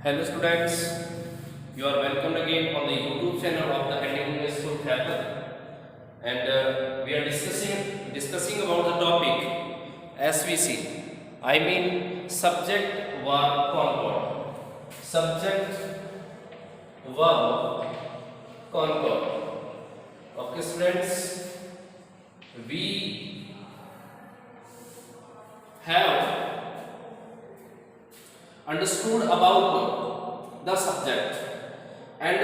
Hello students, you are welcome again on the YouTube channel of the Indian English School Therapy, and we are discussing about the topic SVC. I mean subject verb concord. Subject verb concord. Okay students, we have understood about the subject, and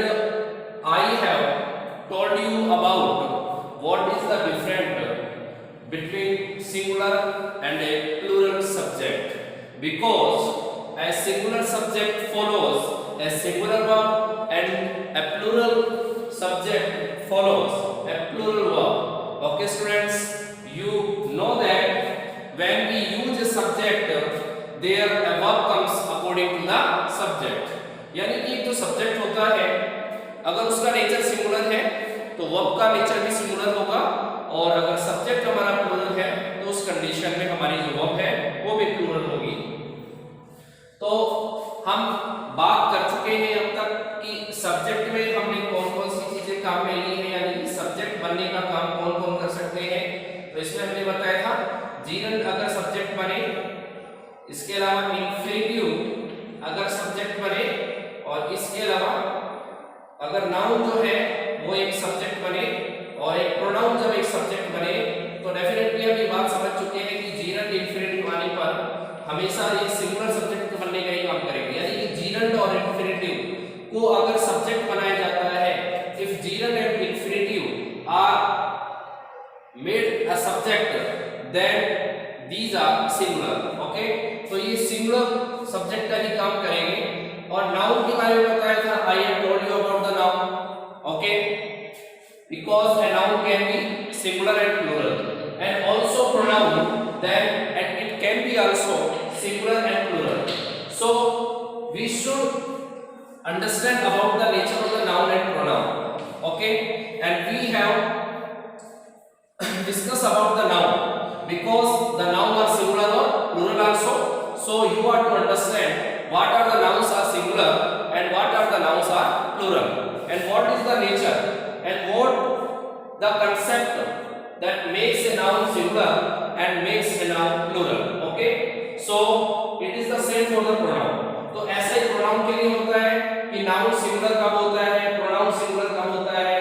I have told you about what is the difference between singular and a plural subject, because a singular subject follows a singular verb and a plural subject follows a plural verb. Okay students, you know that when we use a subject there a verb comes according to the subject, यानी कि जो subject होता है अगर उसका nature singular है तो verb का नेचर भी सिंगुलर होगा, और अगर सब्जेक्ट हमारा प्लूरल है तो उस कंडीशन में हमारी जो वर्ब है वो भी प्लूरल होगी। तो हम बात कर चुके हैं अब तक कि सब्जेक्ट में हमने कौन कौन सी चीजें काम में ली है, यानी कि सब्जेक्ट बनने का काम कौन कौन कर सकते हैं। तो इसमें हमने बताया था जीरंड अगर सब्जेक्ट बने, इसके अलावा इंफिनिटिव अगर सब्जेक्ट बने, और इसके अलावा अगर नाउन जो है वो एक सब्जेक्ट बने और एक प्रोनाउन जब एक सब्जेक्ट बने, तो डेफिनेटली हम ये बात समझ चुके हैं कि जीरंड इंफिनिटिव आने पर हमेशा एक सिंगुलर सब्जेक्ट बनने का ही काम करेंगे, यानी कि जीरंड और इंफिनिटिव को अगर सब्जेक्ट बनाया जाता है, if gerund and infinitive are made a subject then these are singular. Okay, तो ये सिंगुलर सब्जेक्ट का ही काम करेंगे। और नाउन के बारे में बताया था, I have told you about the noun. Okay, because a noun can be singular and plural, and also pronoun, then and it can be also singular and plural. So we should understand about the nature of the noun and pronoun. Okay, and we have discussed about the noun, because the noun are singular or plural also. So you are to understand what are the nouns are singular and what are the nouns are plural, and what is the nature and what the concept that makes a noun singular and makes a noun plural. Okay, so it is the same for the pronoun. तो ऐसे ही pronoun के लिए होता है कि noun singular कब होता है, pronoun singular कब होता है।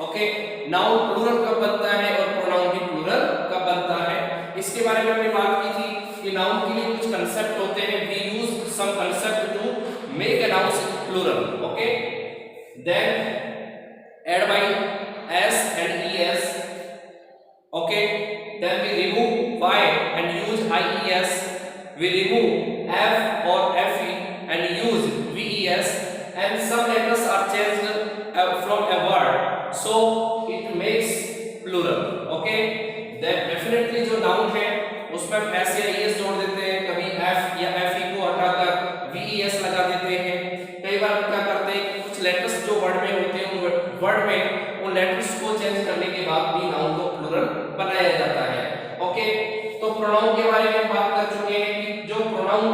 ओके, नाउन प्लूरल कब बनता है और प्रोनाउन भी प्लूरल कब बनता है, इसके बारे में हमने बात की थी कि नाउन के लिए कुछ कांसेप्ट होते हैं, we use some concept to make a noun plural. Okay, then add by S and ES. Okay, then we remove by and use IES, we remove F or FE and use VES, and some letters are changed from a word, so it makes plural. Okay, that definitely जो noun है उसमें हम s या es जोड़ देते हैं, कभी f या fe को हटाकर ves लगा देते हैं। कई बार हम क्या करते हैं कि कुछ लेटर्स जो वर्ड में होते हैं उन वर्ड में उन लेटर्स को चेंज करने के बाद भी नाउन को प्लूरल बनाया जाता है। ओके, तो प्रोनाउन के बारे में बात कर चुके हैं कि जो प्रोनाउन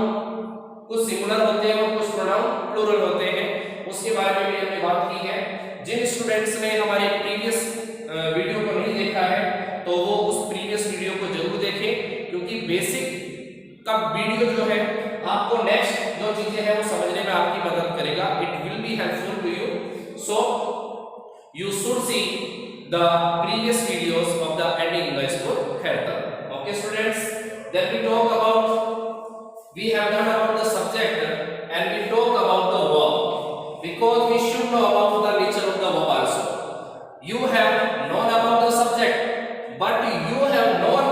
कुछ सिंगुलर होते हैं और कुछ प्रोनाउन प्लूरल होते हैं, उसके बारे में भी हमने बात की है। जिन स्टूडेंट्स ने हमारे प्रीवियस वीडियो को नहीं देखा है तो वो उस प्रीवियस वीडियो को जरूर देखें, क्योंकि बेसिक का वीडियो जो है आपको नेक्स्ट जो चीजें हैं वो समझने में आपकी मदद करेगा। It will be helpful to you, so you should see the previous videos of the ending English school खैरतर। Okay students, then we talk about, we have done about the subject and we talk about the verb, because we should know about the nature of the verb also. You have known about the subject, but you have not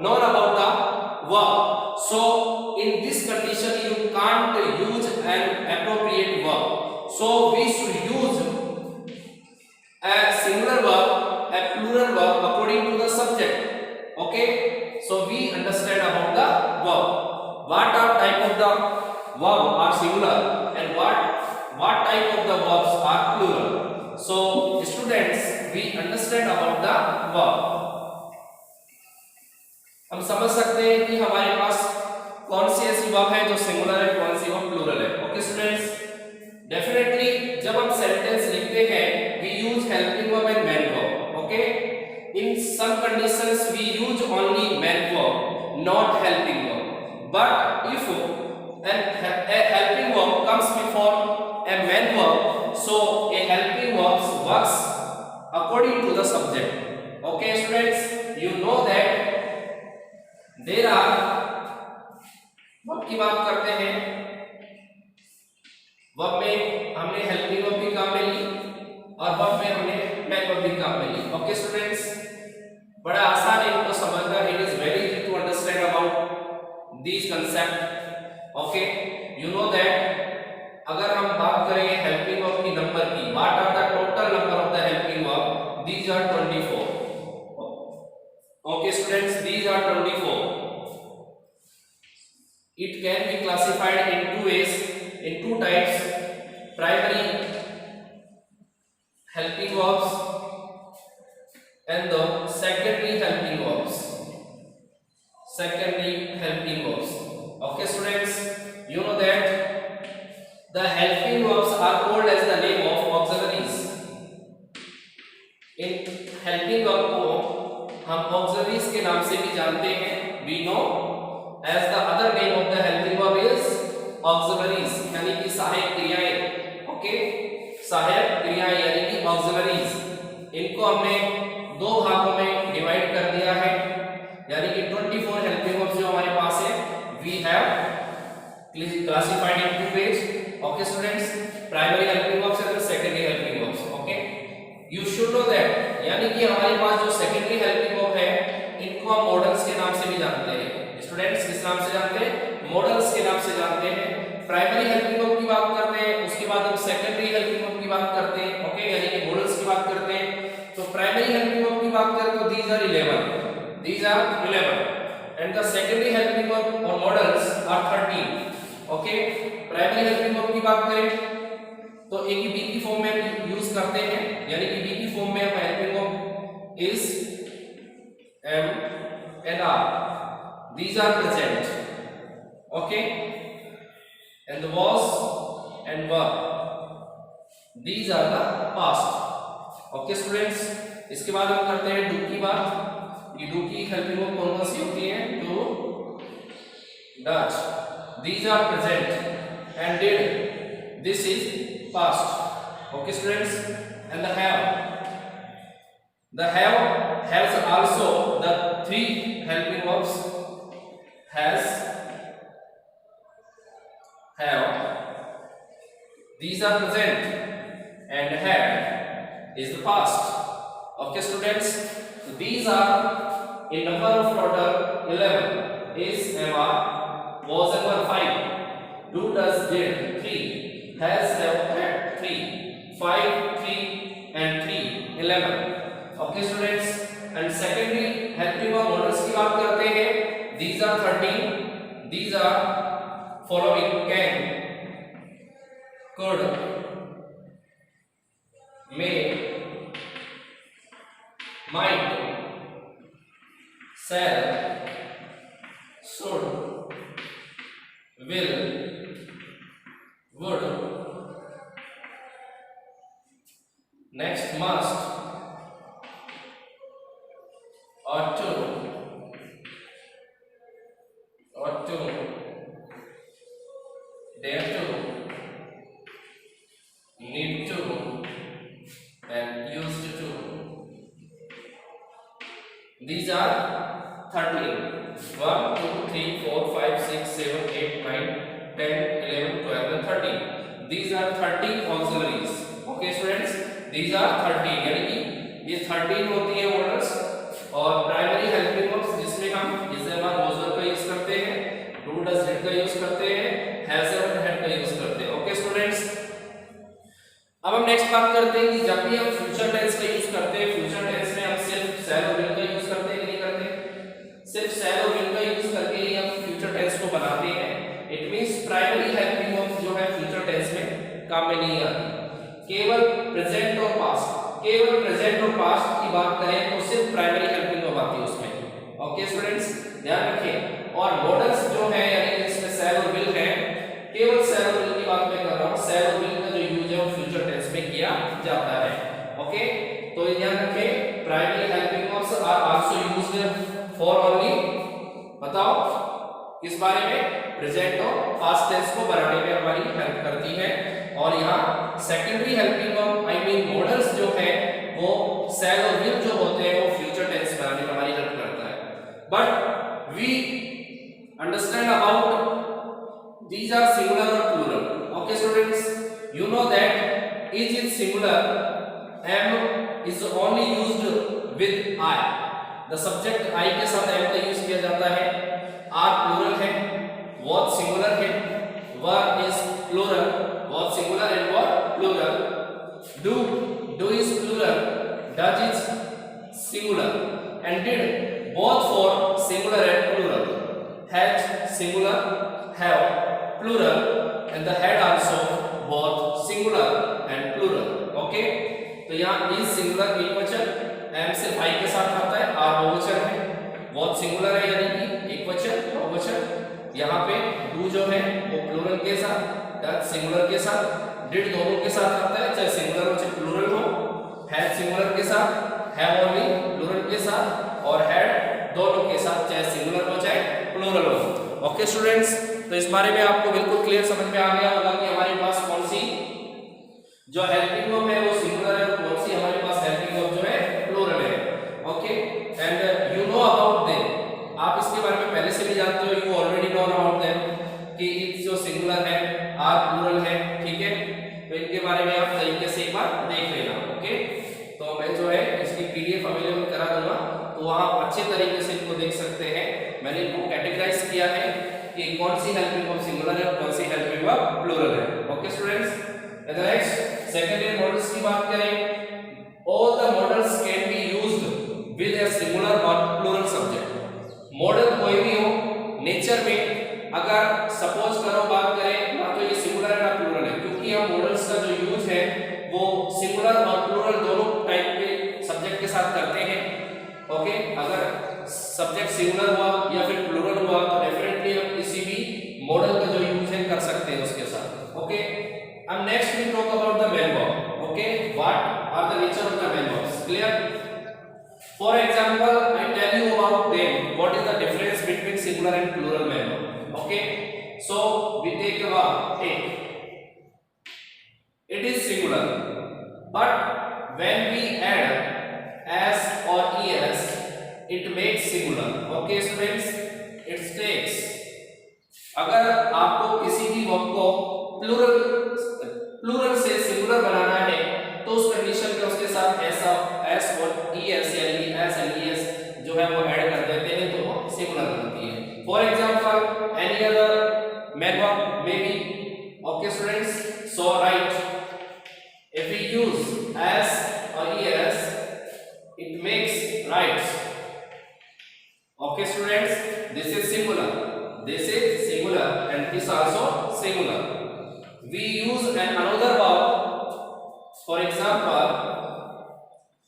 known about the verb. So in this condition you can't use an appropriate verb. So we should use a singular verb, a plural verb according to the subject. Okay, so we understand about the verb. What are type of the verb are singular and what type of the verbs are plural. So students, we understand about the verb. हम समझ सकते हैं कि हमारे पास कौन सी ऐसी verb है जो सिंगुलर है, कौन सी verb but if a helping verb comes before a main verb, so a helping verb works according to the subject. Okay students, you know that there are, verb की बात करते हैं, वर्ब में हमने हेल्पिंग वर्ब भी काम में ली और वर्ब में हमने मेन वर्ब भी काम में ली. ओके स्टूडेंट्स, बड़ा आसान है इनको समझना. It is very easy to understand about this concept. Okay, you know that अगर हम बात करें हेल्पिंग वर्ब की नंबर की, what are the total number of the helping verb? These are 24. Okay students, these are 24. It can be classified in two ways, in two types: primary helping verbs and the secondary helping verbs. Secondary helping verbs. Okay students, you know that the helping verbs are called as the name of auxiliaries. In helping verb को हम auxiliaries के नाम से भी जानते हैं. We know as the other name of the helping verb is auxiliaries, यानी कि सहायक क्रियाएं. ओके, सहायक क्रियाएं यानी कि auxiliaries. इनको हमने दो भागों में डिवाइड कर दिया है, यानी कि 24 helping verbs जो हमारे पास है, we have classified in two ways. Okay students, primary helping verbs and the secondary helping verbs. Okay, you should know that, यानी कि हमारे पास जो secondary helping verb है, इनको हम modals के नाम से भी जानते हैं. स्टूडेंट्स किस नाम से जानते हैं? मॉडल्स के नाम से जानते हैं. प्राइमरी हेल्पिंग वर्ब की बात करते हैं, उसके बाद हम सेकेंडरी हेल्पिंग वर्ब की बात करते हैं. ओके, यानी कि मॉडल्स की बात करते हैं. तो प्राइमरी हेल्पिंग वर्ब की बात करें तो these are 11 and the secondary helping verb और modals are 13. Okay, primary helping verb की बात करें तो ए की बी की फॉर्म में यूज करते हैं, यानी कि बी की फॉर्म में हम helping verb is, am and are. These are present. Okay, and the was and were, these are the past. Okay students, इसके बाद हम करते हैं डू की बात. ये डू की हेल्पिंग वर्ब कौन कौन सी होती है? Do, does. These are present and did, this is past. Okay students, and the have. The have has also the three helping verbs. Has, have, these are present, and had is the past. Okay students, so these are in number of total 11. Is, am, are, was, and were 5. Do, does, did 3. Has, have, had 3. 5, 3 and 3, 11. Okay students, and secondary helping verb modals की बात करते हैं. These are 13. These are following: can, could, may, might, shall, should, will, would. Next, must, ought to, dare to, need to, and used to. These are 13. 1, 2, 3, 4, 5, 6, 7, 8, 9, 10, 11, 12 and 13. These are 13 auxiliaries. Okay students, these are 13, यानी कि ये 13 होती है models. और primary helping verbs जिसमें हम is, M, are, was, वर का use करते हैं, डू, डज, डिड का यूज करते हैं, हैज, हैव, हैड का यूज करते हैं. ओके स्टूडेंट्स, अब हम नेक्स्ट बात करते हैं कि जब भी हम फ्यूचर टेंस का यूज करते हैं, फ्यूचर टेंस में हम सिर्फ शैल और विल का यूज करते हैं कि नहीं करते? सिर्फ शैल और विल का यूज करके ही हम फ्यूचर टेंस को बनाते हैं. It means primary helping verbs जो है फ्यूचर टेंस में काम में नहीं आती. केवल प्रेजेंट और पास्ट, केवल प्रेजेंट और पास्ट की बात करें तो सिर्फ प्राइमरी हेल्पिंग वर्ब आती है उसमें. ओके स्टूडेंट्स, ध्यान रखें. और मॉडल्स जो है यानी कि इसमें शैल और विल है, केवल शैल और विल की बात मैं कर रहा हूं. शैल और विल का जो यूज है वो फ्यूचर टेंस में किया जाता है. ओके, तो ध्यान रखें, primary helping verbs are also used for only, बताओ, किस बारे में? प्रेजेंट और पास्ट टेंस को बनाने में हमारी हेल्प करती है। और यहाँ secondary helping of I mean models जो है वो शैल और विल जो होते हैं वो फ्यूचर टेंस बनाने में हमारी हेल्प करता है। But we understand about these are singular or plural. Okay students, you know that is singular, am is only used with I. The subject I के साथ am का यूज किया जाता है। are plural है, was singular है, were is plural, was singular and were plural. Do is plural, does is singular, and did both for singular and plural. Has singular, have plural, and the had also both singular and plural. Okay, तो यहाँ is singular एक वचन, am से I के साथ आता है, are बहुवचन है, was singular है यानी कि एक वचन बहुवचन। यहाँ पे do जो है वो plural के साथ, does singular के साथ, did दोनों के साथ आता है चाहे singular हो चाहे plural हो, had singular के साथ, have only plural के साथ, और had दोनों के साथ चाहे singular हो चाहे plural हो। ओके स्टूडेंट्स, तो इस बारे में आपको बिल्कुल क्लियर समझ में आ गया होगा कि हमारे पास कौन सी जो हेल्पिंग वर्ब है वो सिंगुलर है और कौन सी हमारे पास हेल्पिंग वर्ब जो है प्लूरल है। Okay, and you know about them, आप इसके बारे में पहले से भी जानते हो, you already know about them कि इट्स जो सिंगुलर है आर प्लूरल है। ठीक है, तो इनके बारे में आप तरीके से एक बार देख लेना। ओके, तो मैं जो है इसकी पीडीएफ अवेलेबल करा दूंगा, तो वहां अच्छे तरीके से इनको देख सकते हैं। मैंने इनको कैटेगराइज किया है कि कौन सी हेल्पिंग वर्ब सिंगुलर है और कौन सी हेल्पिंग वर्ब प्लूरल है। Okay students, next secondary models की बात करें, all the models can be used with a singular और प्लूरल सब्जेक्ट। मॉडल कोई भी हो नेचर में, अगर सपोज करो बात करें ना तो ये सिंगुलर है ना प्लूरल है, क्योंकि हम मॉडल्स का जो यूज है वो सिंगुलर और प्लूरल दोनों टाइप के सब्जेक्ट के साथ करते हैं। ओके, अगर सब्जेक्ट सिंगुलर हुआ या फिर प्लूरल हुआ तो डेफिनेटली हम किसी भी मॉडल का जो यूज है कर सकते हैं उसके साथ। ओके, अब next we talk about the main verb. Okay, what are the nature of the main verbs? Clear? For example I tell you about them, what is the difference between singular and plural main verb. Okay, so we take a verb take, it is singular, but when we add s or es it makes singular. Okay students, it takes, अगर आपको किसी भी verb को plural से singular बनाना है तो उस condition में उसके साथ s और es यानी s and es जो है वो ऐड कर देते हैं तो वो सिंगुलर बनती है। For example any other main verb may be. Okay students, so right, if we use s or es it makes rights. Okay students, this is singular, and this also singular. We use another verb, for example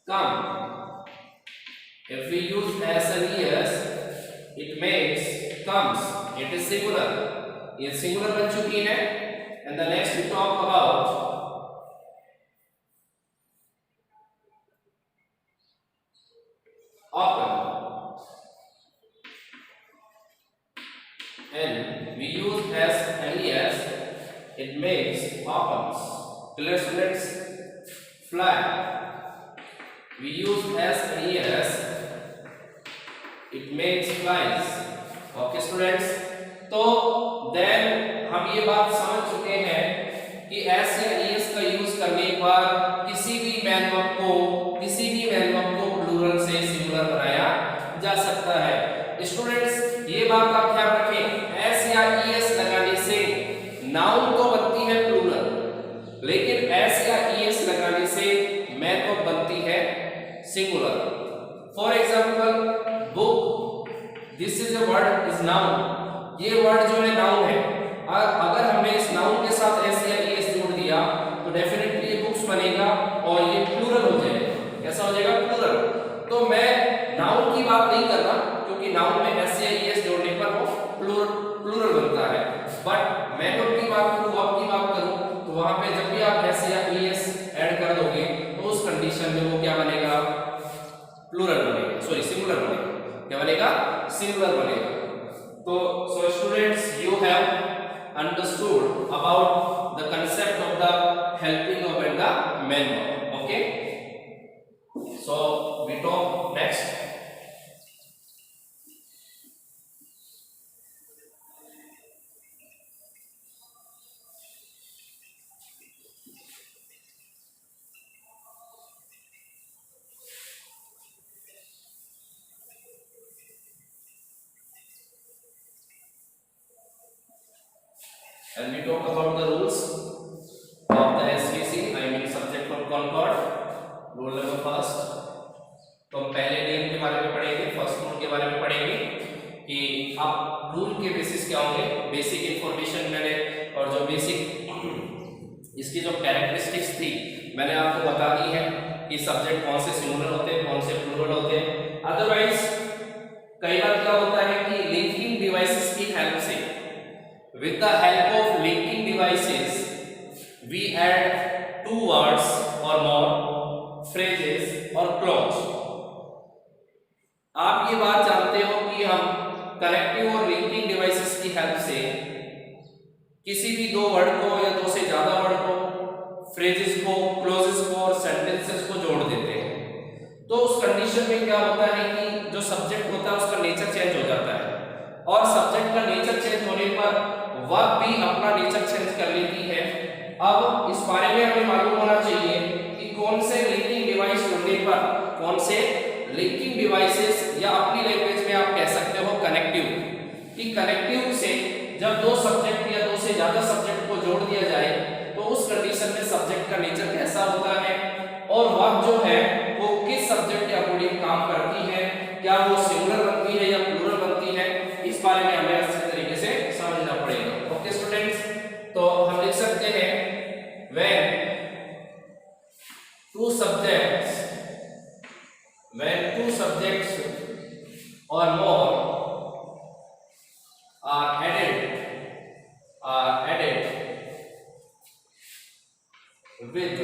come. If we use s and es it makes comes, it is singular, ये singular बन चुकी है। and the next we talk about often, and we use s and es it makes opens. Clear students? Fly, we use s and es it makes flies. Okay students, तो then हम ये बात समझ चुके हैं कि s या es का यूज करने पर किसी भी मेन वर्ब को प्लूरल से सिंगुलर बनाया जा सकता है। स्टूडेंट्स ये बात आप ध्यान रखें, s या es लगाने से नाउन तो बनती है प्लूरल, लेकिन s या es लगाने से मेन वर्ब बनती है singular. For example book, this is a word is noun, ये वर्ड जो है नाउन है, और अगर हमने इस नाउन के साथ s या es जोड़ दिया तो डेफिनेटली ये बुक्स बनेगा और ये प्लूरल हो जाएगा। कैसा हो जाएगा? प्लूरल। तो मैं नाउन की बात नहीं कर रहा क्योंकि नाउन में s या es जोड़ने पर वो प्लूरल बनता है, बट मैं की बात करूं, वर्ब की बात करूं तो वहां पे जब भी आप s या es ऐड कर दोगे तो उस कंडीशन में वो क्या बनेगा? प्लूरल बनेगा, सॉरी सिंगुलर बनेगा। क्या बनेगा? सिंगुलर बनेगा। तो सो students, you have understood about the concept of the helping verb and the main verb. Okay, so we talk next. And we talk about the rules of the SVC, I mean subject of Concord. Rule number first, तो हम पहले नियम के बारे में पढ़ेंगे, first rule के बारे में पढ़ेंगे कि अब रूल के बेसिस क्या होंगे, बेसिक इंफॉर्मेशन मैंने और जो बेसिक इसकी जो कैरेक्टरिस्टिक्स थी मैंने आपको बता दी है कि सब्जेक्ट कौन से सिंगुलर होते हैं, कौन से प्लूरल होते हैं। अदरवाइज कई बार क्या होता है कि लिंकिंग डिवाइसेस की हेल्प से, with the help of linking devices we add two words or more, phrases और clause। आप ये बात जानते हो कि हम कनेक्टिव और लिंकिंग डिवाइसेस की हेल्प से किसी भी दो वर्ड को या दो से ज्यादा वर्ड को, फ्रेजेस को, क्लोजेस को और सेंटेंसेस को जोड़ देते हैं। तो उस कंडीशन में क्या होता है कि जो सब्जेक्ट होता है उसका नेचर चेंज हो जाता है, और सब्जेक्ट का नेचर चेंज होने पर वर्ब भी अपना नेचर चेंज कर लेती है। अब इस बारे में हमें मालूम होना चाहिए कि कौन से लिंकिंग डिवाइस जुड़ने पर, कौन से लिंकिंग डिवाइसेस, या अपनी लैंग्वेज में आप कह सकते हो कनेक्टिव, कि कनेक्टिव से जब दो सब्जेक्ट या दो से ज्यादा सब्जेक्ट को जोड़ दिया जाए तो उस कंडीशन में सब्जेक्ट का नेचर कैसा होता है और वर्ब जो है वो किस सब्जेक्ट के अकॉर्डिंग काम करती है, क्या वो सिंगुलर बनती है या प्लूरल बनती है, इस बारे में हमें अच्छे तरीके से समझना पड़ेगा। ओके स्टूडेंट्स, तो हम लिख सकते हैं when two subjects or more are added with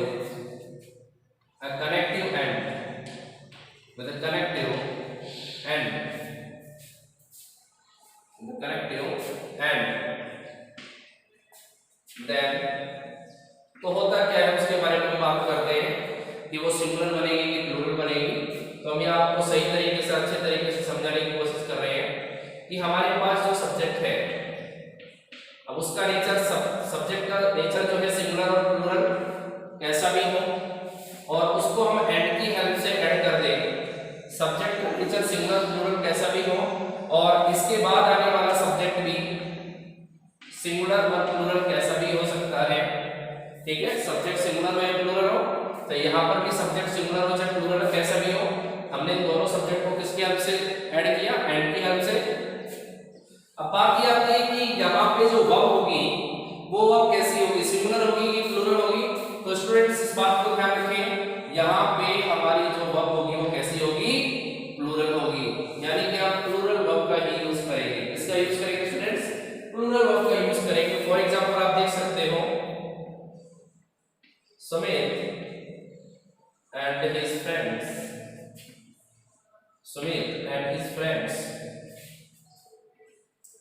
a connective end, then तो होता क्या है उसके बारे में बात करते हैं कि वो सिंगुलर बनेगी कि प्लूरल बनेगी। तो हम यहाँ आपको सही तरीके से, अच्छे तरीके से समझाने की कोशिश कर रहे हैं कि हमारे पास जो सब्जेक्ट है, अब उसका नेचर, सब्जेक्ट का नेचर जो है सिंगुलर और प्लूरल कैसा भी हो, और उसको हम एंड की हेल्प से ऐड कर देंगे। सब्जेक्ट का नेचर सिंगुलर प्लूरल कैसा भी हो, और इसके बाद आने वाला सब्जेक्ट भी सिंगुलर और प्लूरल कैसा भी हो सकता है। ठीक है, सब्जेक्ट सिंगुलर हो या प्लूरल हो, तो यहाँ पर भी सब्जेक्ट सिंगुलर हो चाहे प्लूरल कैसा भी हो, हमने दोनों सब्जेक्ट को किसकी हेल्प से ऐड किया, एंड की हेल्प से। अब बात ये आती है कि यहाँ पे जो वर्ब होगी वो वर्ब कैसी होगी, सिंगुलर होगी कि प्लूरल होगी। तो स्टूडेंट्स इस बात को ध्यान रखें, यहाँ पे हमारी जो वर्ब होगी वो कैसी होगी, प्लूरल होगी, यानी कि आप प्लूरल वर्ब का ही यूज करेंगे। इसका यूज करेंगे स्टूडेंट्स, प्लूरल वर्ब का यूज करेंगे। फॉर एग्जांपल आप देख सकते हो Sumit and his friends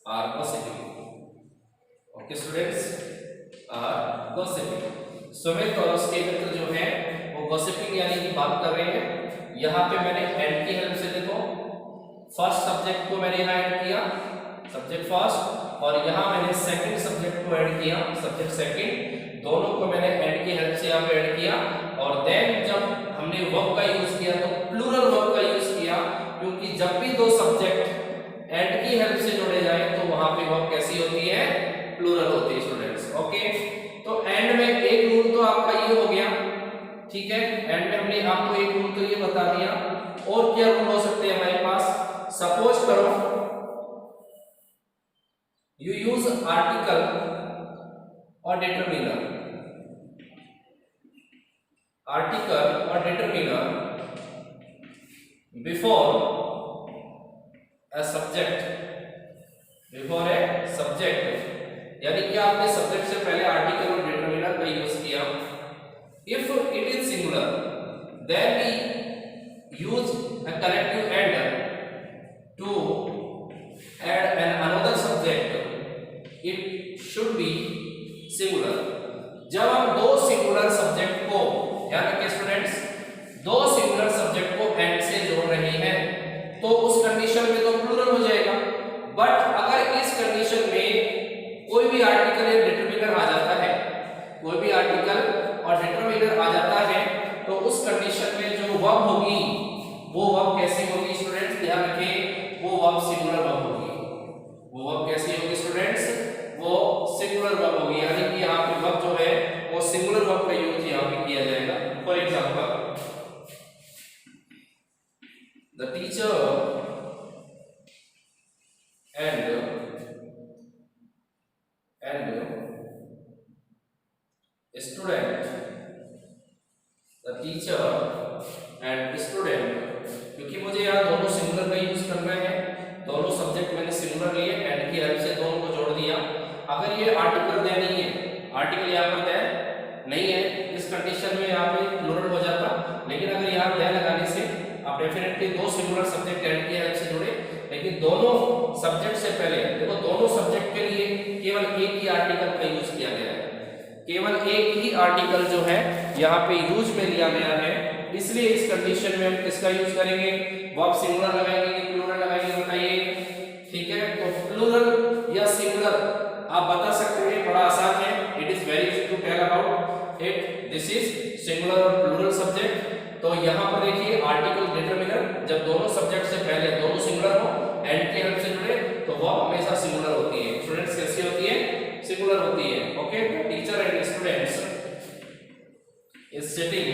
are gossiping. Okay students, are gossiping. Sumit और उसके मित्र जो हैं वो gossiping यानी कि बात कर रहे हैं। यहाँ पे मैंने एंड की हेल्प से, देखो फर्स्ट सब्जेक्ट को मैंने यहाँ ऐड किया, सब्जेक्ट फर्स्ट, और यहाँ मैंने सेकंड सब्जेक्ट को ऐड किया, सब्जेक्ट सेकंड, दोनों को मैंने एंड की हेल्प से यहाँ पे ऐड किया। और देन जब हमने वर्ब का यूज किया तो प्लूरल वर्ब का यूज किया, क्योंकि जब भी दो सब्जेक्ट एंड की हेल्प से जोड़े जाए तो वहां पे वर्ब कैसी होती है, प्लूरल होती है स्टूडेंट्स। ओके, तो एंड में एक रूल तो आपका ये हो गया, ठीक है, एंड में हमने आपको एक रूल तो ये बता दिया। और क्या रूल हो सकते हैं हमारे पास, सपोज करो यू यूज आर्टिकल और डिटरमिनर, बिफोर a subject, यानी कि आपने सब्जेक्ट से पहले आर्टिकल और डिटरमिनर का यूज किया। If it is singular then we use a connective end to add an another subject it should be singular. जब हम दो सिंगुलर सब्जेक्ट को, ध्यान रखिए स्टूडेंट्स, दो सिंगुलर सब्जेक्ट को एंड से जोड़ रहे हैं तो उस कंडीशन में तो प्लूरल हो जाएगा। बट अगर इस कंडीशन में कोई भी आर्टिकल या डिटरमिनर आ जाता है, कोई भी आर्टिकल और डिटरमिनर आ जाता है, तो उस कंडीशन में जो वर्ब होगी वो वर्ब कैसी होगी स्टूडेंट्स, ध्यान रखें, वो वर्ब सिंगुलर वर्ब होगी। वो वर्ब कैसी होगी स्टूडेंट्स, वो सिंगुलर वर्ब होगी, यानी कि यहाँ पे वर्ब जो है वो सिंगुलर वर्ब का यूज यहाँ पे किया जाएगा। For example, the teacher and student, the teacher and student, क्योंकि मुझे यहाँ दोनों सिंगुलर का यूज करना है, दोनों सब्जेक्ट मैंने सिंगुलर लिए, एंड की हेल्प से दोनों को जोड़ दिया। अगर ये आर्टिकल दे नहीं है, आर्टिकल यहाँ पर दे नहीं है, इस कंडीशन में यहाँ पे प्लूरल हो जाता, लेकिन अगर यहाँ दे लगाने से आप डेफिनेटली दो सिंगुलर सब्जेक्ट एंड की हेल्प से जुड़े, लेकिन दोनों सब्जेक्ट से पहले देखो, दोनों सब्जेक्ट के लिए केवल एक ही आर्टिकल का यूज किया गया है, केवल एक ही आर्टिकल जो है यहाँ पे यूज में लिया गया है, इसलिए इस कंडीशन में हम किसका यूज करेंगे, वर्ब सिंगुलर लगाएंगे कि प्लूरल लगाएंगे, बताइए। ठीक है, तो प्लूरल या सिंगुलर आप बता सकते हैं, बड़ा आसान है, it is very easy to tell about it, this is singular और प्लूरल सब्जेक्ट। तो यहाँ पर देखिए आर्टिकल डिटरमिनर जब दोनों सब्जेक्ट से पहले दोनों सिंगुलर हो, एंड की हेल्प से जुड़े, तो वो हमेशा सिंगुलर होती है। स्टूडेंट्स कैसी होती है, सिंगुलर होती है। Okay, teacher and students is sitting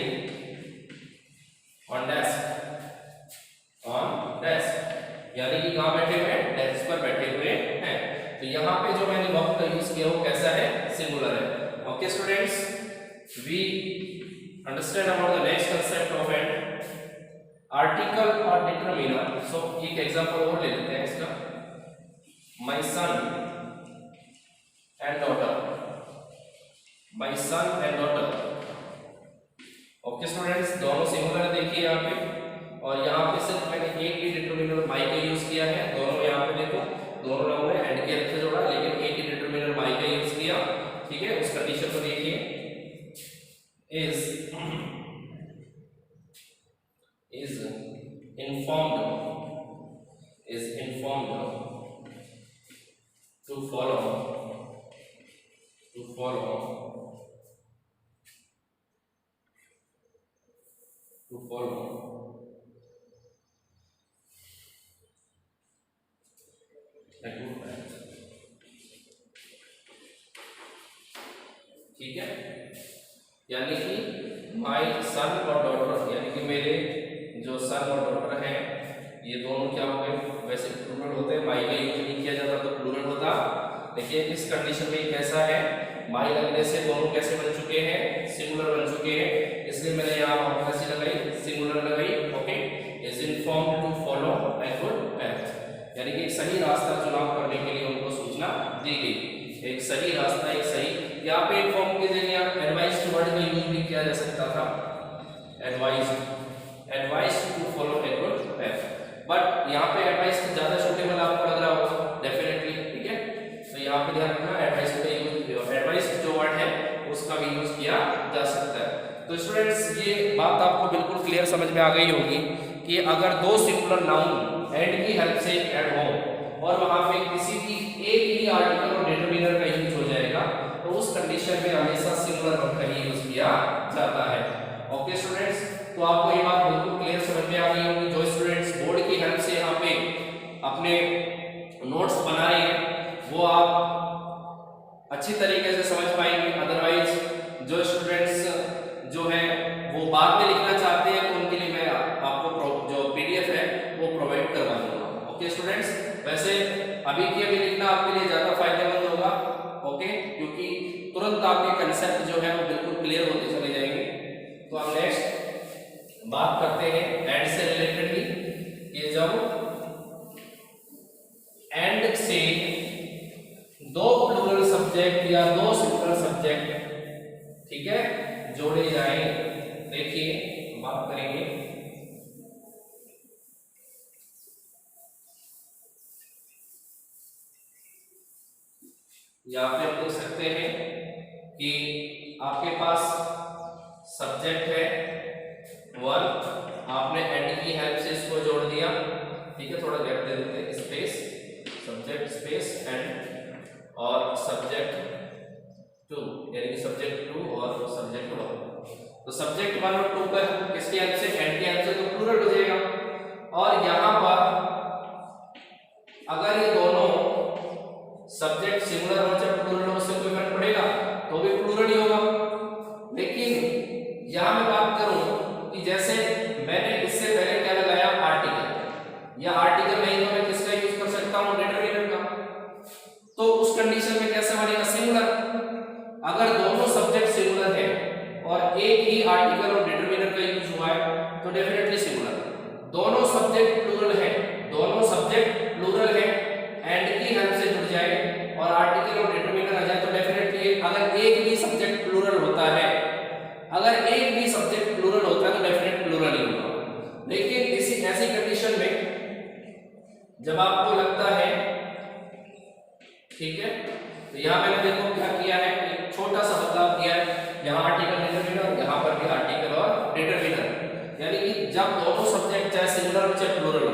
on desk, यानी कि कहाँ बैठे हुए हैं, डेस्क पर बैठे हुए हैं। तो यहाँ पे जो मैंने वर्ब का यूज किया वो कैसा है, सिंगुलर है। Okay students, we understand about the next concept of an article or determiner. So एक एग्जांपल और ले लेते हैं इसका, my son and daughter, my son and daughter। Okay students, दोनों सिंगुलर है देखिए यहाँ पे, और यहाँ पे सिर्फ मैंने एक ही डिटरमिनर my का यूज किया है, दोनों यहाँ पे देखो दोनों लोगों ने एंड के हेल्प से जोड़ा, लेकिन एक ही डिटरमिनर my का यूज किया। ठीक है, उस कंडीशन को देखिए, is informed to follow a good path। ठीक है, यानी कि माई सन और डॉटर, यानी कि मेरे जो सन और डॉटर हैं, ये दोनों क्या हो गए, वैसे प्लूरल होते हैं, माई का यूज नहीं किया जाता तो प्लूरल होता, लेकिन इस कंडीशन में कैसा है, माई लगने से दोनों कैसे बन चुके हैं, सिंगुलर बन चुके हैं, इसलिए मैंने यहाँ कैसी लगाई, सिंगुलर लगाई। Okay, is informed to follow a good path, यानी कि एक सही रास्ता चुनाव करने के लिए उनको सूचना दी गई, एक सही रास्ता, एक सही, यहाँ पे इन्फॉर्म की जगह एडवाइस वर्ड का यूज भी किया जा सकता था, advice to follow a good path, but यहाँ पे एडवाइस ज्यादा सूटेबल आपको लग रहा होगा डेफिनेटली। ठीक है, तो यहाँ पे ध्यान रखना, एडवाइस का यूज, एडवाइस जो वर्ड है उसका भी यूज किया जा सकता है। तो स्टूडेंट्स, ये बात आपको बिल्कुल क्लियर समझ में आ गई होगी कि अगर दो सिंगुलर नाउन एंड की हेल्प से ऐड हो और वहां पे किसी की एक ही आर्टिकल और डिटरमिनर का यूज हो जाएगा, तो उस कंडीशन में हमेशा सिंगुलर वर्ब का ही यूज किया जाता है। ओके स्टूडेंट्स, तो आपको ये बात बिल्कुल क्लियर समझ में आ गई होगी। जो स्टूडेंट्स बोर्ड की हेल्प से यहाँ पे अपने नोट्स बना रहे हैं वो आप अच्छी तरीके से समझ पाएंगे, अदरवाइज जो स्टूडेंट्स जो है वो बाद में लिखना चाहते हैं तो उनके लिए मैं आपको जो पीडीएफ है वो प्रोवाइड करवा दूंगा। ओके स्टूडेंट्स, वैसे अभी की अभी लिखना आपके लिए ज्यादा फायदेमंद होगा। ओके, क्योंकि तुरंत आपके कंसेप्ट जो है वो बिल्कुल क्लियर होते चले जाएंगे। तो हम नेक्स्ट बात करते हैं एंड से रिलेटेडली। ये जब एंड से दो प्लूरल सब्जेक्ट या दो सिंगुलर सब्जेक्ट, ठीक है, जोड़े जाएं, देखिए बात करेंगे। यहाँ पे आप देख सकते हैं कि आपके पास सब्जेक्ट है वन, आपने एंड की हेल्प से इसको जोड़ दिया, ठीक है, थोड़ा गैप दे देते हैं, स्पेस, सब्जेक्ट स्पेस एंड और सब्जेक्ट टू, यानी कि सब्जेक्ट टू और सब्जेक्ट वन। तो सब्जेक्ट वन और टू का किसकी हेल्प से, एंड की हेल्प से, तो प्लूरल हो जाएगा। और यहां पर अगर ये दोनों सब्जेक्ट सिंगुलर हो चाहे प्लूरल हो, उससे कोई फर्क पड़ेगा, तो भी प्लूरल ही होगा। लेकिन यहां मैं बात करूं कि जैसे मैंने इससे पहले क्या लगाया, आर्टिकल, या आर्टिकल नहीं तो मैं किसका यूज कर सकता हूं, डिटरमिनर का। तो उस कंडीशन में कैसे बनेगा, सिंगुलर। अगर दोनों सब्जेक्ट सिंगुलर है और एक ही आर्टिकल और डिटरमिनर का यूज हुआ है तो डेफिनेटली सिंगुलर। दोनों सब्जेक्ट प्लूरल है, दोनों सब्जेक्ट प्लूरल है, एंड की हेल्प से जुड़ जाए और आर्टिकल और डिटरमिनर आ जाए तो डेफिनेटली, अगर एक भी सब्जेक्ट प्लूरल होता है, अगर एक भी सब्जेक्ट प्लूरल होता है तो डेफिनेट प्लूरल ही होगा। लेकिन इसी ऐसी कंडीशन में जब आपको लगता है, ठीक है, तो यहां मैंने देखो क्या किया है, एक छोटा सा बदलाव किया है, यहां आर्टिकल डिटरमिनर, यहां पर भी आर्टिकल और डिटरमिनर, यानी कि जब दोनों सब्जेक्ट चाहे सिंगुलर हो चाहे प्लूरल हो,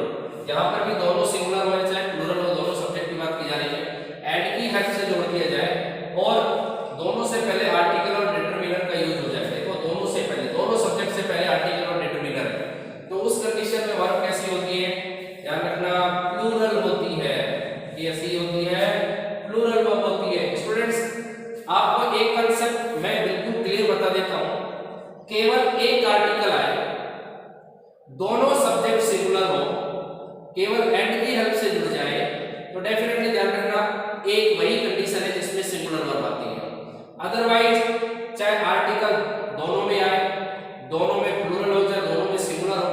यहां पर भी दोनों सिंगुलर हो चाहे प्लूरल हो, दोनों सब्जेक्ट की बात की जा रही है, एंड की हेल्प से जोड़ दिया जाए और दोनों से पहले आर्टिकल और डिटरमिनर का यूज हो जाए। देखो दोनों से पहले, दोनों सब्जेक्ट से पहले आर्टिकल और डिटरमिनर, तो उस कंडीशन में वर्ब कैसी होती है, ध्यान रखना, प्लूरल होती है। कैसी होती है, प्लूरल वर्ब होती है। स्टूडेंट्स आपको एक कांसेप्ट मैं बिल्कुल क्लियर बता देता हूं, केवल एक आर्टिकल आए, दोनों सब्जेक्ट सिंगुलर हो, केवल एंड की हेल्प से जुड़ जाए तो डेफिनेटली ध्यान रखना एक वही कंडीशन है जिसमें सिंगुलर वर्ब आती है। अदरवाइज चाहे आर्टिकल दोनों में आए, दोनों में प्लूरल हो चाहे दोनों में सिंगुलर हो,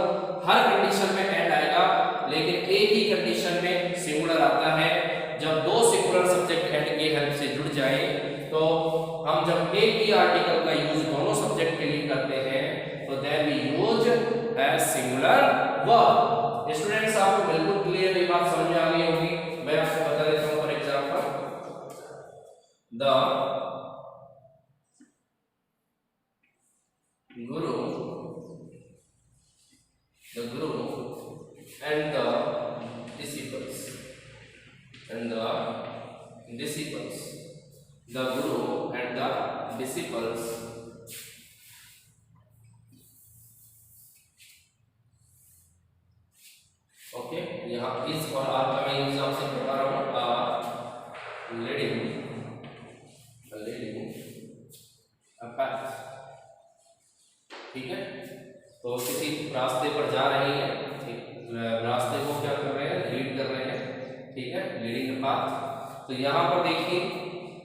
हर कंडीशन में एंड आएगा। लेकिन एक ही कंडीशन में सिंगुलर आता है, जब दो सिंगुलर सब्जेक्ट एंड की हेल्प से जुड़ जाए। तो हम जब एक ही आर्टिकल का यूज दोनों सब्जेक्ट के लिए करते हैं तो then we use as singular verb. Students आपको बिल्कुल क्लियर ये बात समझ में आ गई होगी। मैं आपको बता देता हूं, for example the guru and the disciples, the guru and the disciples okay. यहाँ इस और आर का मैं यूज आपसे करवा रहा हूँ, लीडिंग अ पाथ, ठीक है। तो किसी रास्ते पर जा रही है, रास्ते को क्या कर रहे हैं, लीड कर रहे हैं, ठीक है, लीडिंग द पाथ। तो यहाँ पर देखिए,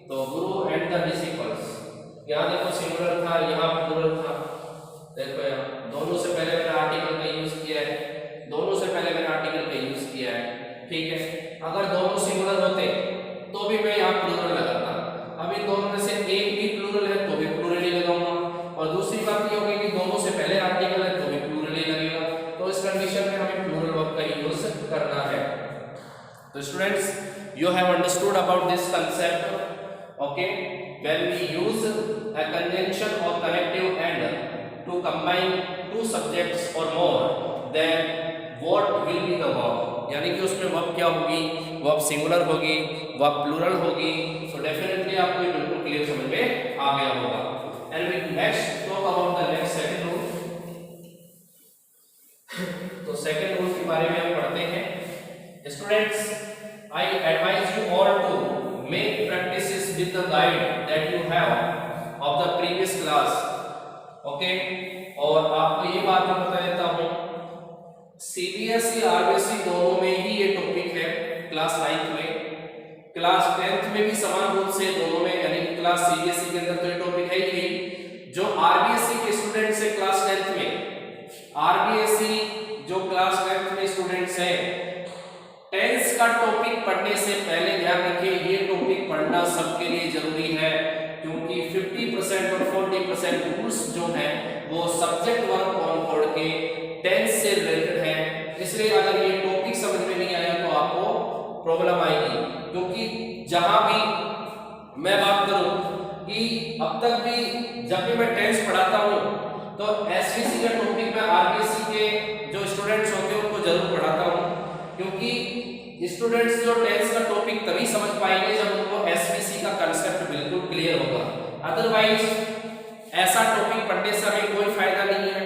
तो गुरु एंड द डिसिपल्स, यहाँ देखो सिंगुलर था, यहाँ प्लूरल था। देखो यहाँ दोनों से पहले मैंने आर्टिकल का यूज किया है, दोनों से पहले मैंने आर्टिकल का यूज किया है, ठीक है। अगर दोनों सिंगुलर होते तो भी मैं यहाँ प्लूरल लगाता, अब इन दोनों में से एक भी प्लूरल है तो भी प्लूरल ही लगाऊंगा। और दूसरी बात ये होगी कि दोनों से पहले आर्टिकल है तो भी प्लूरल ही लगेगा। तो इस कंडीशन में हमें प्लूरल वर्ब का यूज करना है। तो students you have understood about this concept, okay? When we use a conjunction or connective and to combine two subjects or more, then what will be the verb? यानी कि उसमें verb क्या होगी, verb singular होगी, verb plural होगी। So definitely आपको ये बिल्कुल क्लियर समझ में आ गया होगा। And we next talk about the next second rule. तो सेकंड रूल के बारे में हम पढ़ते हैं। Students, I advise you all to make practices with the guide that you have of the previous class, okay? और आपको ये बात मैं बता देता हूँ, CBSE RBSE दोनों में ही ये टॉपिक है। क्लास 9th में, क्लास 10th में भी समान रूप से दोनों में, यानी क्लास CBSE के अंदर तो ये टॉपिक है ही। जो RBSE के स्टूडेंट्स है क्लास 10th में, RBSE जो क्लास 10th में स्टूडेंट्स हैं, टेंस का टॉपिक पढ़ने से पहले ध्यान रखिए ये टॉपिक पढ़ना सबके लिए जरूरी है, क्योंकि 50% और 40% रूल्स जो हैं वो सब्जेक्ट वर्ब कॉनकॉर्ड के टेंस से रिलेटेड है। इसलिए अगर ये टॉपिक समझ में नहीं आया तो आपको प्रॉब्लम आएगी, क्योंकि जहां भी मैं बात करूं कि अब तक भी जब भी मैं टेंस पढ़ाता हूं तो एसवीसी का टॉपिक मैं आरबीसी के जो स्टूडेंट्स होते हैं उनको जरूर पढ़ाता हूं, क्योंकि स्टूडेंट्स जो टेंस का टॉपिक तभी समझ पाएंगे जब उनको एसवीसी का कांसेप्ट बिल्कुल क्लियर होगा। अदरवाइज ऐसा टॉपिक पढ़ने से हमें कोई फायदा नहीं है,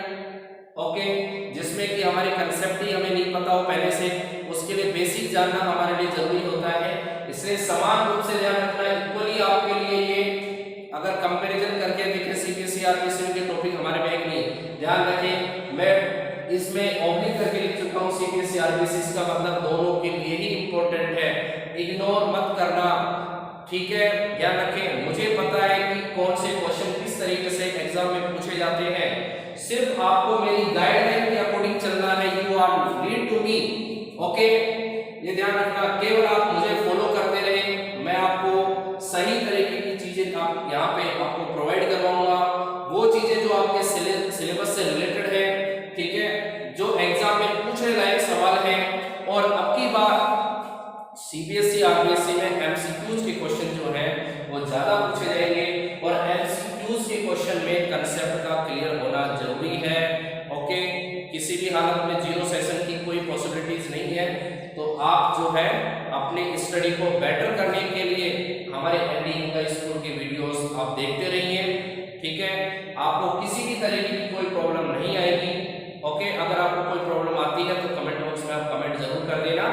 ओके, जिसमें कि हमारे कंसेप्ट ही हमें नहीं पता हो पहले से। उसके लिए बेसिक जानना हमारे लिए जरूरी होता है, इसलिए समान रूप से ध्यान रखना। इक्वली आपके लिए ये अगर कंपैरिजन करके देखें सीबीएसई आरबीसी के टॉपिक हमारे में एक नहीं है। ध्यान रखें, मैं इसमें ऑब्लिक करके लिख चुका हूं सीबीएसई आरबीसी, इसका मतलब दोनों के लिए ही इंपॉर्टेंट है, इग्नोर मत करना, ठीक है। ध्यान रखें, मुझे पता है कि कौन से क्वेश्चन किस तरीके से एग्जाम में पूछे जाते हैं, सिर्फ आपको मेरी गाइडलाइन के अकॉर्डिंग चलना है। You are lead to me, okay, ये ध्यान रखना। केवल आप मुझे फॉलो करते रहे, मैं आपको सही तरीके की चीजें आप यहाँ पे आपको प्रोवाइड करवाऊंगा, वो चीजें जो आपके सिलेबस से रिलेटेड है, ठीक है, जो एग्जाम में पूछने लायक सवाल है। और अब की बार सीबीएसई आरबीसी में एमसीक्यूज के क्वेश्चन जो है वो ज्यादा पूछे जाएंगे, और एमसीक्यूज के क्वेश्चन में कंसेप्ट का क्लियर होना जरूरी है, ओके। किसी भी हालत में जीरो सेशन की कोई पॉसिबिलिटीज नहीं है, तो आप जो है अपनी स्टडी को बेटर करने के लिए हमारे एनडी इंग्लिश स्कूल की वीडियोस आप देखते रहिए, ठीक है। आपको किसी भी तरीके की कोई प्रॉब्लम नहीं आएगी, ओके। अगर आपको कोई प्रॉब्लम आती है तो कमेंट बॉक्स में आप कमेंट जरूर कर देना।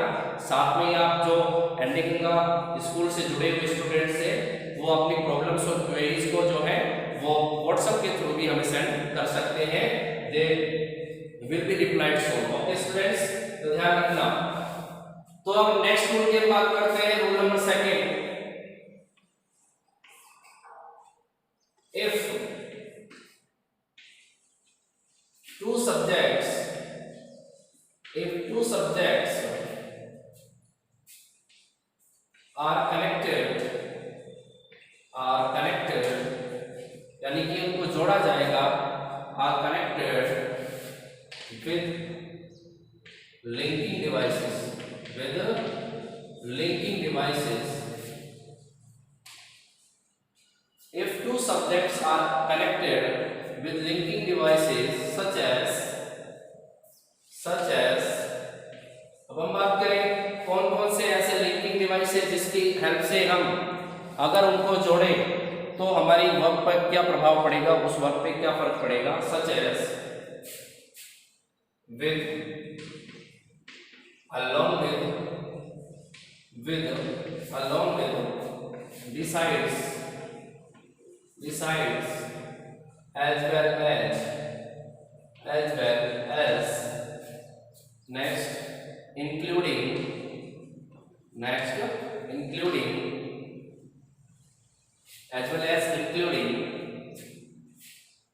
साथ में आप जो एनडी इंग्लिश स्कूल से जुड़े हुए स्टूडेंट्स हैं वो अपनी प्रॉब्लम्स और क्वेरीज को जो है वो व्हाट्सएप के थ्रू भी हमें सेंड कर सकते हैं, they will be replied soon, okay students, तो ध्यान रखना। तो अब नेक्स्ट रूल की बात करते हैं, rule number second. If two subjects are connected यानी कि उनको जोड़ा जाएगा, are connected with linking devices, if two subjects are connected with linking devices such as अब हम बात करें कौन कौन से ऐसे लिंकिंग डिवाइस है जिसकी हेल्प से हम अगर उनको जोड़ें तो हमारी वर्क पर क्या प्रभाव पड़ेगा, उस वर्क पे क्या फर्क पड़ेगा। Such as along with besides as well as next including as well as including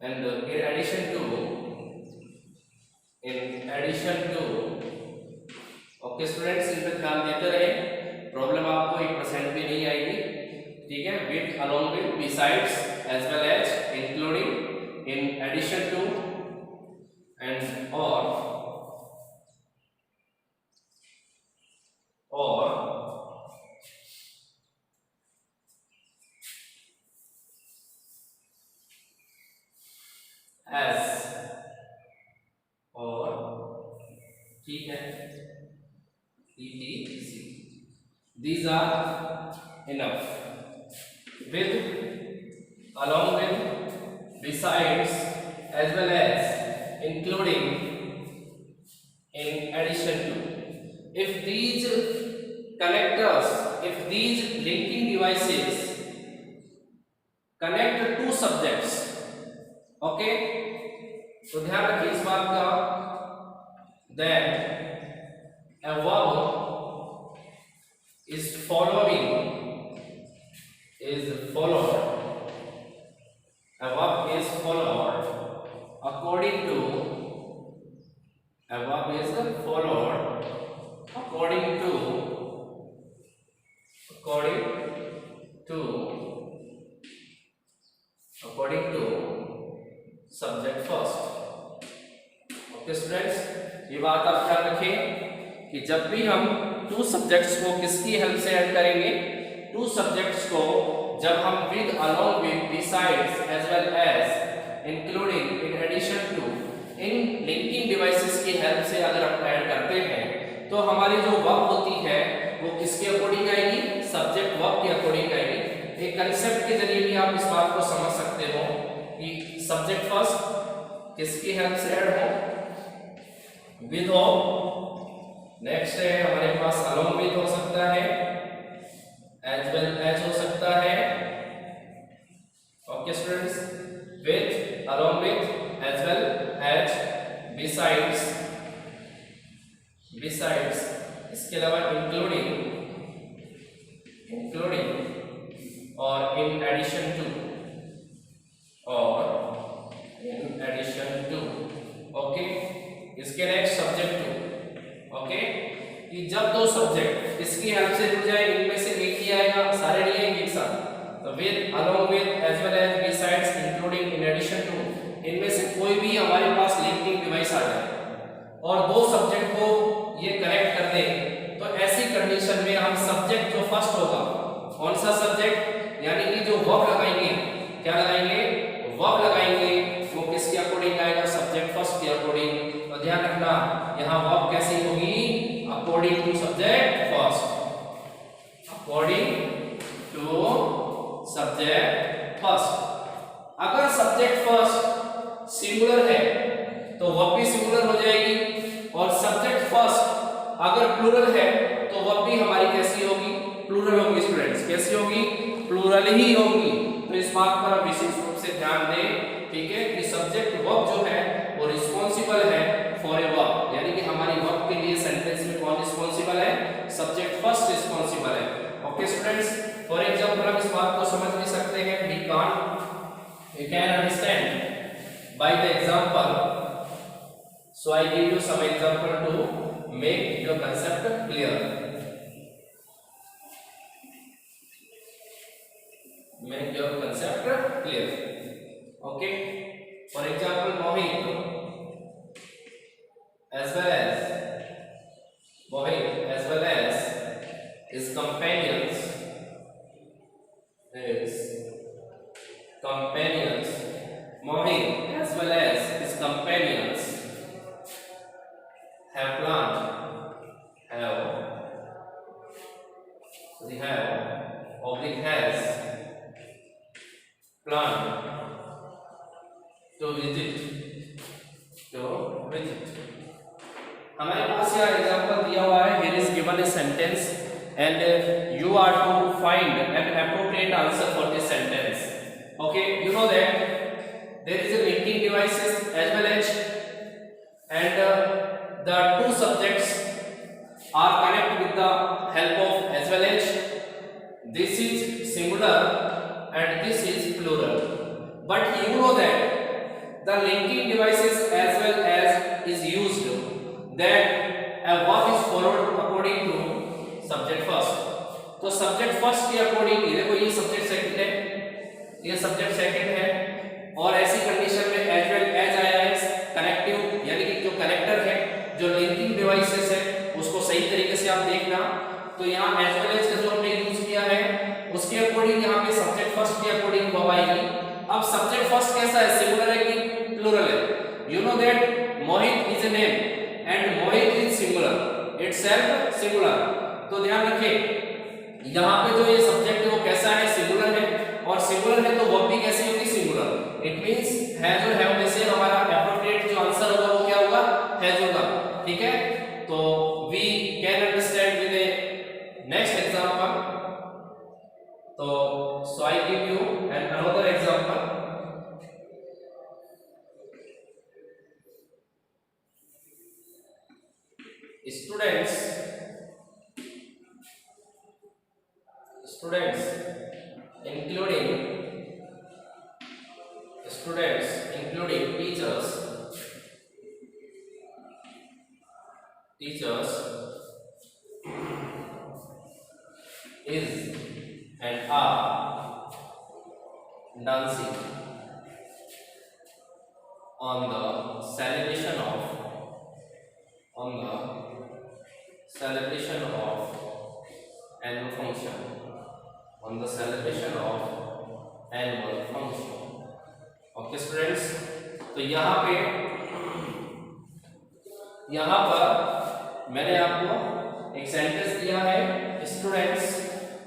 and in addition to okay students, इन पे ध्यान देते रहे, प्रॉब्लम आपको 1% भी नहीं आएगी, ठीक है। With, along with, besides, as well as, including, in addition to and or as और, ठीक है, etc. These are enough. With, along with, besides, as well as, including, in addition to. If these connectors, if these linking devices connect two subjects, okay, तो ध्यान रखिए इस बात का, then a verb is followed according to subject first, okay students, ये बात आप ख्याल रखें कि जब भी हम टू सब्जेक्ट्स को किसकी हेल्प से ऐड करेंगे, टू सब्जेक्ट्स को जब हम with, along with, besides, as well as, including, in addition to, in linking devices की हेल्प से अगर हम ऐड करते हैं तो हमारी जो वर्ब होती है वो किसके अकॉर्डिंग आएगी, सब्जेक्ट वर्ब के अकॉर्डिंग आएगी। एक कंसेप्ट के जरिए भी आप इस बात को समझ सकते हो कि सब्जेक्ट फर्स्ट किसकी हेल्प से ऐड हो, विद हो। नेक्स्ट है हमारे पास अलोंग विद हो सकता है, एज वेल एज हो सकता है। Okay students, with, along with, as well as, besides, besides, इसके अलावा इंक्लूडिंग, इंक्लूडिंग और इन एडिशन टू, और इन एडिशन टू। ओके, इसके नेक्स्ट सब्जेक्ट टू। ओके, कि जब दो सब्जेक्ट इसकी हेल्प से जुड़ जाए, इनमें से एक ही आएगा, सारे नहीं आएंगे एक साथ। तो with, along with, as well as, besides, including, in addition to, इनमें से कोई भी हमारे पास लिंकिंग डिवाइस आ जाए और दो सब्जेक्ट को ये कनेक्ट कर दे, तो ऐसी कंडीशन में हम सब्जेक्ट जो फर्स्ट होगा, कौन सा सब्जेक्ट, यानी कि जो वर्ब लगाएंगे, क्या लगाएंगे, वर्ब लगाएंगे, वो किसके अकॉर्डिंग आएगा, सब्जेक्ट फर्स्ट के अकॉर्डिंग। तो ध्यान रखना यहाँ वर्ब कैसी होगी, according to subject first, according to subject first. अगर सब्जेक्ट फर्स्ट सिंगुलर है तो वर्ब भी सिंगुलर हो जाएगी, और सब्जेक्ट फर्स्ट अगर प्लूरल है तो वर्ब भी हमारी कैसी होगी, प्लूरल होगी। स्टूडेंट्स कैसी होगी, प्लूरल ही होगी। तो इस बात पर आप विशेष रूप से ध्यान दें, ठीक है, कि सब्जेक्ट वर्ब जो है वो रिस्पॉन्सिबल है फॉर ए वर्ब, यानी कि हमारी वर्ब के लिए सेंटेंस में कौन रिस्पॉन्सिबल है, सब्जेक्ट फर्स्ट रिस्पॉन्सिबल है। ओके स्टूडेंट्स, फॉर एग्जांपल हम इस बात को समझ भी सकते हैं, we can understand by the example. So I give you some example to make your concept clear. Make your concept clear. Okay. For example, Mohit as well as his companions, Mohit as well as his companions have planned, has planned to visit. हमारे पास यह example दिया हुआ है, here is given a sentence and you are to find an appropriate answer for this sentence. Okay, you know that there is a linking devices as well as, and the two subjects are connected with the help of as well as. This is singular and this is plural, but you know that the linking devices as well as is used, that a verb is followed according to subject first. तो subject first के according, देखो ये subject second है, ये subject second है, और ऐसी condition में as well as आया है कनेक्टिव, यानी कि जो कनेक्टर है, जो लिंकिंग डिवाइसेस है, उसको सही तरीके से आप देखना। तो यहाँ as well as का जो हमने यूज किया है उसके अकॉर्डिंग यहाँ पे सब्जेक्ट फर्स्ट के अकॉर्डिंग वर्ब आएगी। अब सब्जेक्ट फर्स्ट कैसा है, सिंगुलर है कि प्लूरल है? You know that Mohit is a name and Mohit is singular, itself singular. तो ध्यान रखें यहाँ पे जो ये सब्जेक्ट है वो कैसा है, सिंगुलर है, और सिंगुलर है तो वर्ब भी कैसी होगी, सिंगुलर। इट मींस हैज और हैव में से हमारा एप्रोप्रिएट जो आंसर होगा वो क्या होगा, हैज होगा। ठीक है, तो we can understand with a next example. तो so I give you an another example. students including teachers is and are dancing on the celebration of annual function, on the celebration of annual function. Okay students, तो यहाँ पर मैंने आपको एक sentence दिया है students,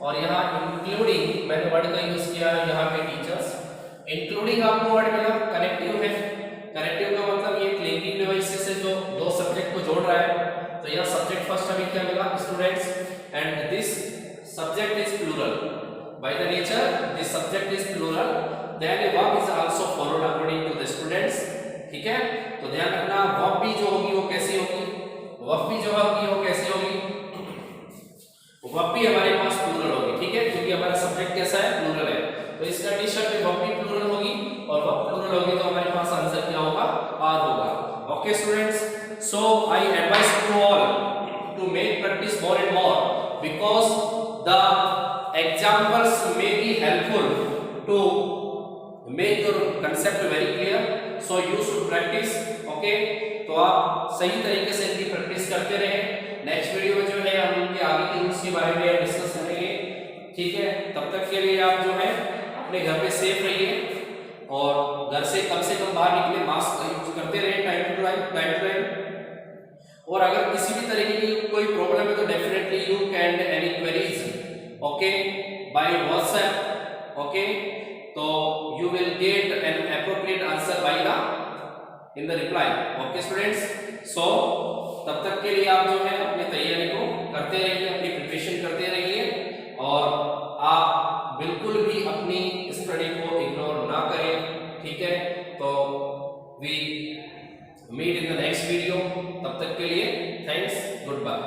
और यहाँ इंक्लूडिंग मैंने वर्ड का यूज किया है यहाँ पे टीचर्स। इंक्लूडिंग आपको वर्ड मिला कनेक्टिव है। कनेक्टिव का मतलब ये लिंकिंग डिवाइसेस से जो दो सब्जेक्ट को जोड़ रहा है। तो यह सब्जेक्ट फर्स्ट हमें क्या मिला students, and this subject is plural by the nature, this subject is plural, then a verb is also followed according to the students। ठीक है, तो ध्यान रखना verb भी जो होगी वो कैसी होगी, verb भी जो होगी वो कैसी होगी, verb भी हमारे पास प्लूरल होगी। ठीक है, क्योंकि हमारा सब्जेक्ट कैसा है, प्लूरल है, तो इस कंडीशन में verb भी प्लूरल होगी, और verb प्लूरल होगी तो हमारे पास आंसर क्या होगा, आर होगा। Okay students, so I advise you all to make practice more and more, because the examples may be helpful to make your concept very clear, so you should practice। okay, तो आप सही तरीके से इनकी practice करते रहें। Next video में जो है हम इनके आगे के रूल्स के बारे में डिस्कस करेंगे। ठीक है, तब तक के लिए आप जो है अपने घर पे सेफ रहिए, और घर से कम बाहर निकले, मास्क यूज करते रहें टाइम टू टाइम। और अगर किसी भी तरीके की कोई प्रॉब्लम है तो definitely you can any queries okay by WhatsApp। okay, so you will get an appropriate answer by the in the reply। okay students, so तब तक के लिए आप जो है अपनी तैयारी को करते रहिए, अपनी प्रिपरेशन करते रहिए, और आप बिल्कुल भी अपनी स्टडी को इग्नोर ना करें। ठीक है, तो we meet in the next video, तब तक के लिए थैंक्स, गुड बाय।